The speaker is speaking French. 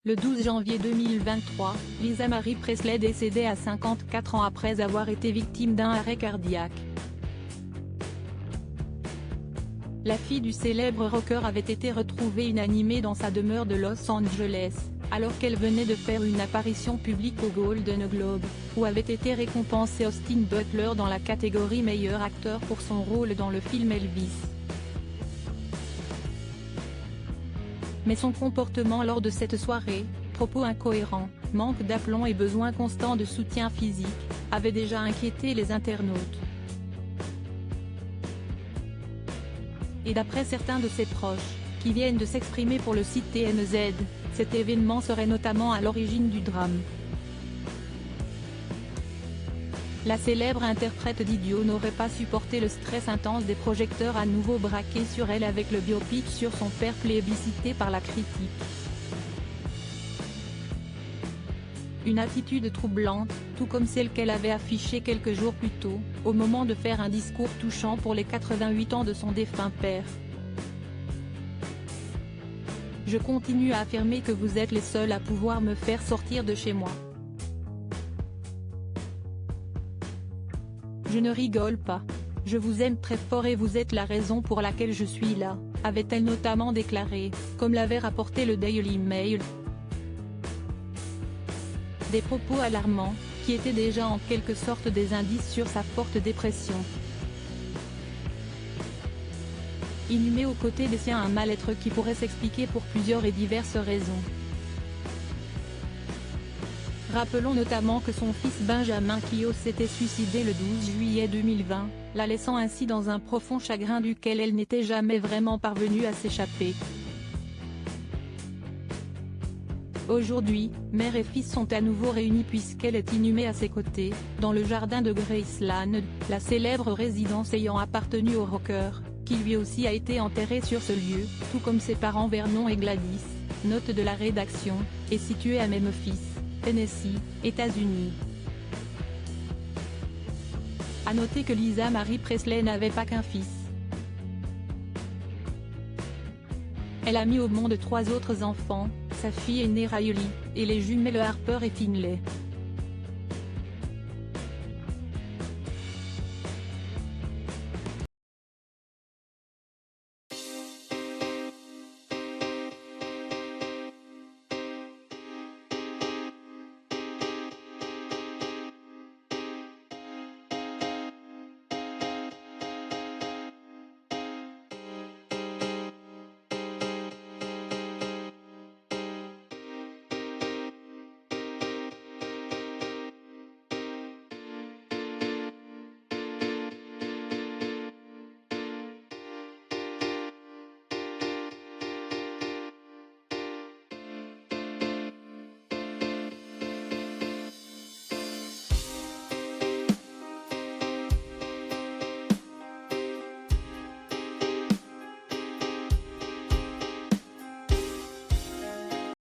Le 12 janvier 2023, Lisa Marie Presley décédait à 54 ans après avoir été victime d'un arrêt cardiaque. La fille du célèbre rocker avait été retrouvée inanimée dans sa demeure de Los Angeles, alors qu'elle venait de faire une apparition publique au Golden Globe, où avait été récompensé Austin Butler dans la catégorie meilleur acteur pour son rôle dans le film Elvis. Mais son comportement lors de cette soirée, propos incohérents, manque d'aplomb et besoin constant de soutien physique, avait déjà inquiété les internautes. Et d'après certains de ses proches, qui viennent de s'exprimer pour le site TMZ, cet événement serait notamment à l'origine du drame. La célèbre interprète d'Idiot n'aurait pas supporté le stress intense des projecteurs à nouveau braqués sur elle avec le biopic sur son père plébiscité par la critique. Une attitude troublante, tout comme celle qu'elle avait affichée quelques jours plus tôt, au moment de faire un discours touchant pour les 88 ans de son défunt père. Je continue à affirmer que vous êtes les seuls à pouvoir me faire sortir de chez moi. Je ne rigole pas. Je vous aime très fort et vous êtes la raison pour laquelle je suis là, avait-elle notamment déclaré, comme l'avait rapporté le Daily Mail. Des propos alarmants, qui étaient déjà en quelque sorte des indices sur sa forte dépression. Inhumé aux côtés des siens, un mal-être qui pourrait s'expliquer pour plusieurs et diverses raisons. Rappelons notamment que son fils Benjamin Keough s'était suicidé le 12 juillet 2020, la laissant ainsi dans un profond chagrin duquel elle n'était jamais vraiment parvenue à s'échapper. Aujourd'hui, mère et fils sont à nouveau réunis puisqu'elle est inhumée à ses côtés, dans le jardin de Graceland, la célèbre résidence ayant appartenu au rocker, qui lui aussi a été enterré sur ce lieu, tout comme ses parents Vernon et Gladys. Note de la rédaction, est située à Memphis, Tennessee, États-Unis. À noter que Lisa Marie Presley n'avait pas qu'un fils. Elle a mis au monde 3 autres enfants, sa fille aînée Riley, et les jumelles Harper et Finlay.